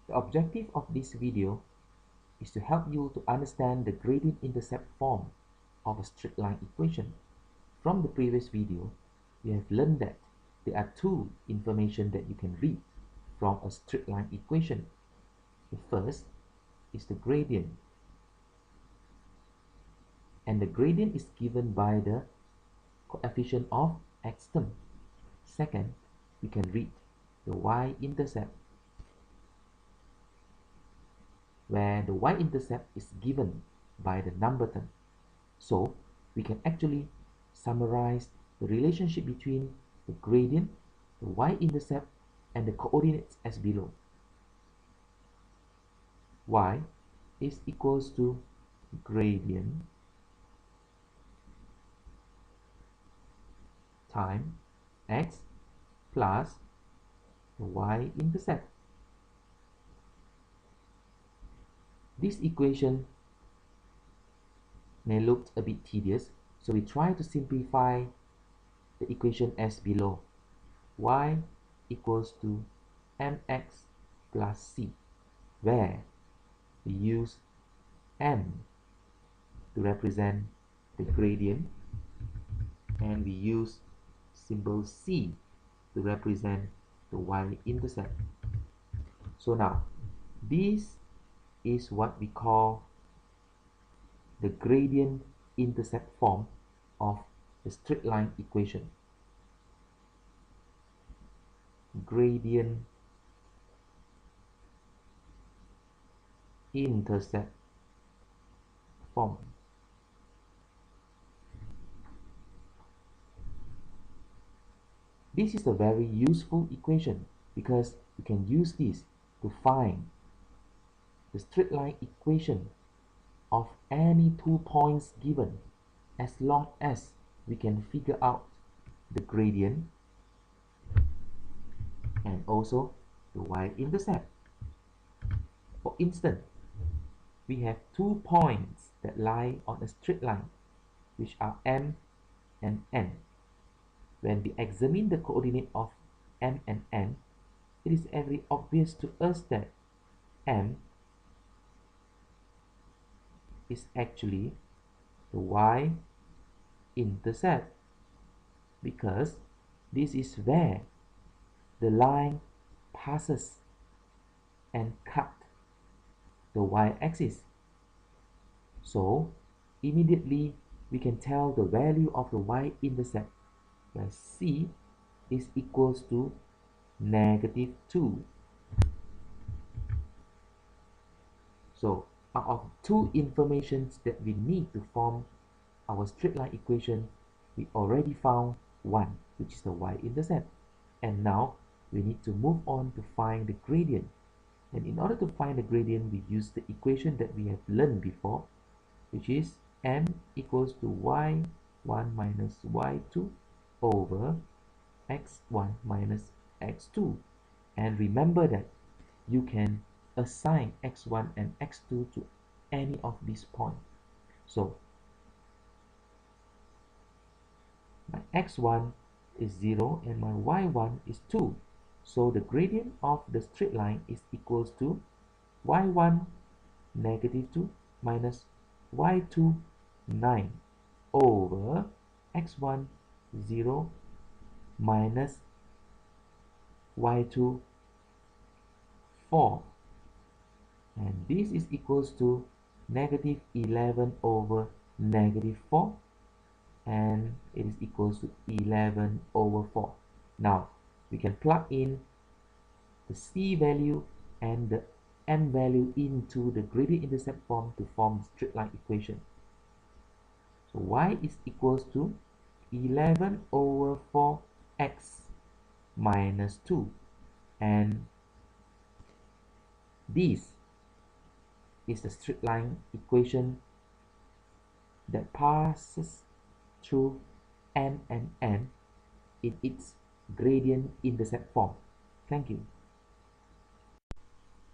The objective of this video is to help you to understand the gradient-intercept form of a straight line equation. From the previous video, we have learned that there are two information that you can read from a straight line equation. The first is the gradient, and the gradient is given by the coefficient of x term. Second, we can read the y-intercept, where the y-intercept is given by the number term. So we can actually summarize the relationship between the gradient, the y-intercept, and the coordinates as below. Y is equals to gradient times x plus the y-intercept. This equation may look a bit tedious, so we try to simplify the equation as below. Y equals to mx plus c, where we use m to represent the gradient and we use symbol c to represent the y-intercept. So now this is what we call the gradient-intercept form of the straight line equation. Gradient-intercept form. This is a very useful equation because you can use this to find the straight line equation of any 2 points given, as long as we can figure out the gradient and also the y-intercept. For instance, we have 2 points that lie on a straight line, which are m and n. When we examine the coordinate of m and n, it is very obvious to us that m is actually the y-intercept, because this is where the line passes and cut the y-axis. So immediately we can tell the value of the y-intercept, where c is equals to -2. So out of two informations that we need to form our straight line equation, we already found one, which is the y-intercept. And now we need to move on to find the gradient. And in order to find the gradient, we use the equation that we have learned before, which is m equals to y1 minus y2 over x1 minus x2. And remember that you can assign x1 and x2 to any of these points. So my x1 is 0 and my y1 is 2. So the gradient of the straight line is equals to y1 -2 minus y2 9 over x1 0 minus y2 4, and this is equals to -11 over -4, and it is equals to 11 over 4. Now we can plug in the c value and the m value into the gradient-intercept form to form the straight line equation. So y is equals to 11 over 4x minus 2, and this is the straight line equation that passes through m and n in its gradient-intercept form. Thank you.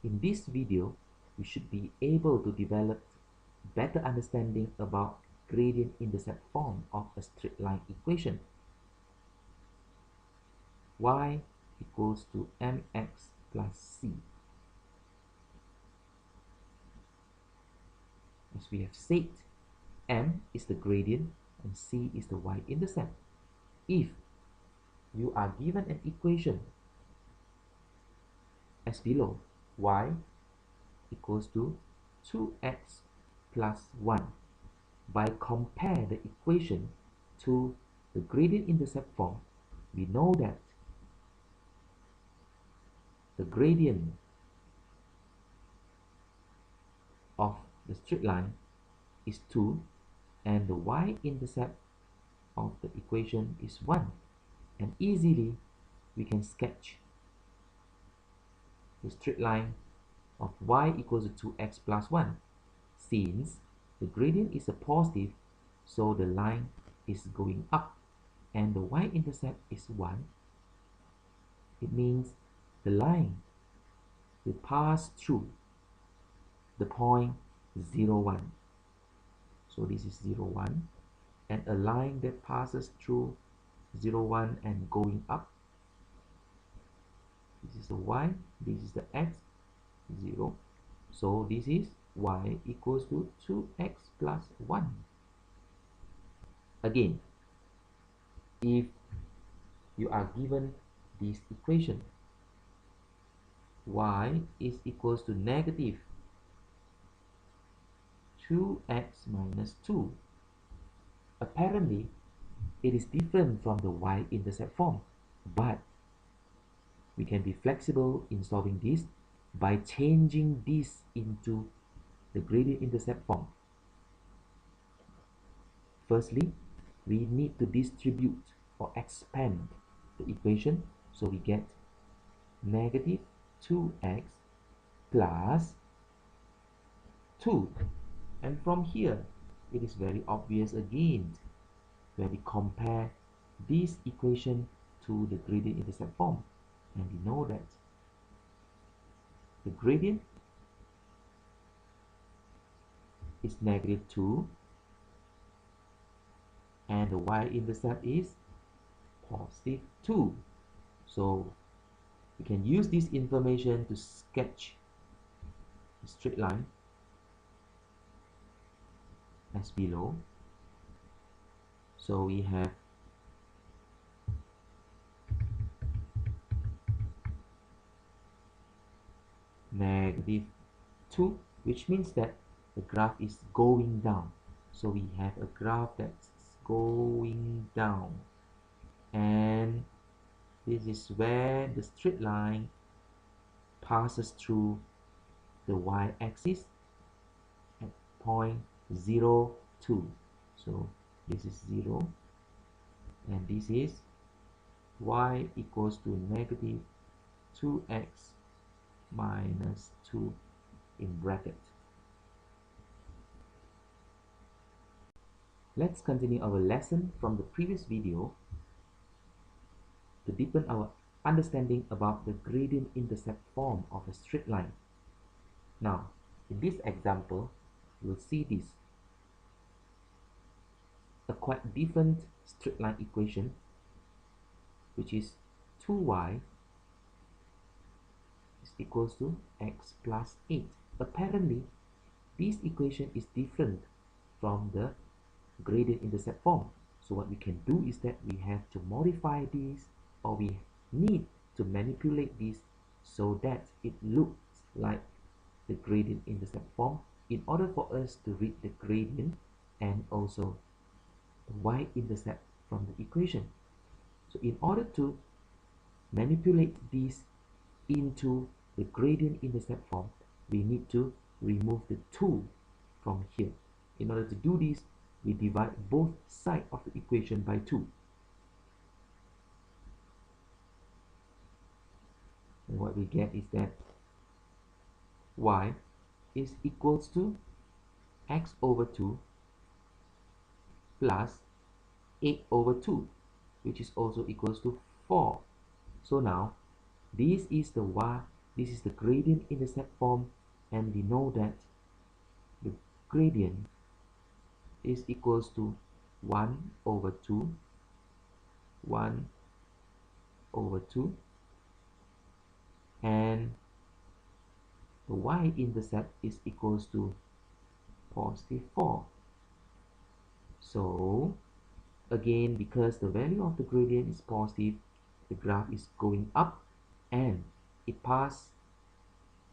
In this video, we should be able to develop better understanding about gradient-intercept form of a straight line equation. Y equals to mx plus c. as we have said, m is the gradient and c is the y-intercept. If you are given an equation as below, y equals to 2x plus 1, by compare the equation to the gradient-intercept form, we know that the gradient of the straight line is 2 and the y-intercept of the equation is 1, and easily we can sketch the straight line of y equals to 2x plus 1. Since the gradient is a positive, so the line is going up and the y-intercept is 1, it means the line will pass through the point 0, 1. So this is 0, 1, and a line that passes through 0, 1 and going up. This is the y, this is the x, 0. So this is y equals to 2x plus 1. Again, if you are given this equation, y is equals to negative 2x minus 2. Apparently, it is different from the y-intercept form, but we can be flexible in solving this by changing this into the gradient-intercept form. Firstly, we need to distribute or expand the equation, so we get negative 2x plus 2. And from here, it is very obvious again when we compare this equation to the gradient-intercept form, and we know that the gradient is negative 2 and the y-intercept is positive 2. So we can use this information to sketch a straight line as below. So we have negative 2, which means that the graph is going down. So we have a graph that's going down, and this is where the straight line passes through the y-axis at point 0, 2. So this is 0 and this is y equals to negative 2x minus 2 in bracket. Let's continue our lesson from the previous video to deepen our understanding about the gradient-intercept form of a straight line. Now, in this example, we'll see this. A quite different straight line equation, which is 2y is equals to x plus 8. Apparently, this equation is different from the gradient-intercept form. So what we can do is that we have to modify this, or we need to manipulate this so that it looks like the gradient-intercept form in order for us to read the gradient and also the y-intercept from the equation. So in order to manipulate this into the gradient-intercept form, we need to remove the 2 from here. In order to do this, we divide both sides of the equation by 2. And what we get is that y is equals to x over 2 plus 8 over 2, which is also equals to 4. So now this is the gradient-intercept form, and we know that the gradient is equals to 1 over 2, 1 over 2, and the y-intercept is equals to positive 4. So again, because the value of the gradient is positive, the graph is going up and it passed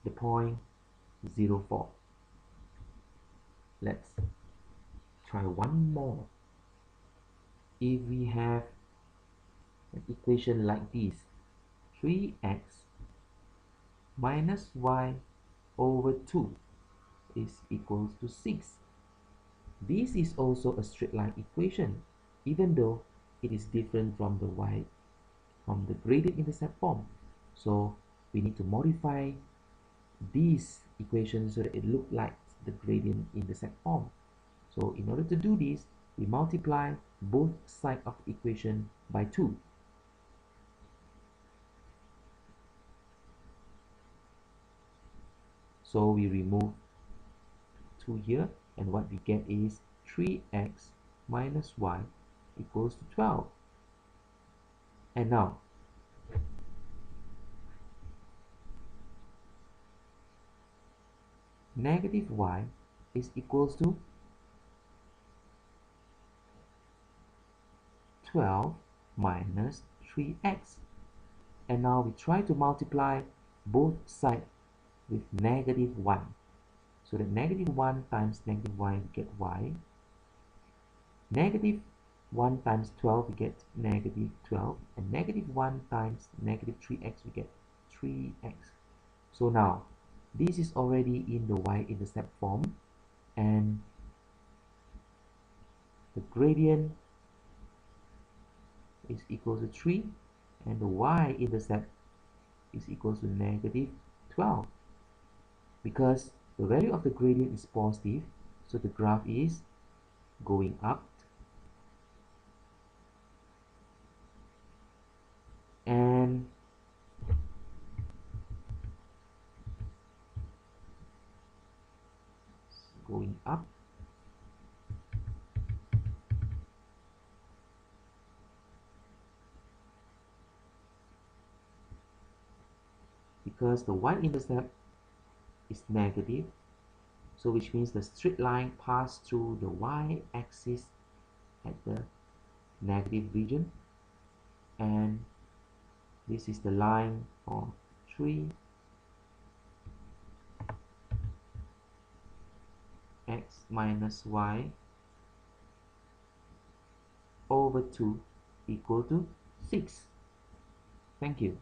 the point 0, 4. Let's try one more. If we have an equation like this, 3x minus y over 2 is equals to 6. This is also a straight line equation, even though it is different from the gradient-intercept form. So we need to modify this equation so that it looks like the gradient-intercept form. So in order to do this, we multiply both sides of the equation by 2. So we remove 2 here, and what we get is 3x minus y equals to 12. And now, negative y is equals to 12 minus 3x. And now we try to multiply both sides with negative 1. So that negative 1 times negative y, we get y. Negative 1 times 12, we get negative 12. And negative 1 times negative 3x, we get 3x. So now, this is already in the y-intercept form. And the gradient is equal to 3. And the y-intercept is equal to negative 12. Because the value of the gradient is positive, so the graph is going up and going up. Because the y-intercept is negative, so which means the straight line passed through the y-axis at the negative region, and this is the line for 3x minus y over 2 equal to 6. Thank you.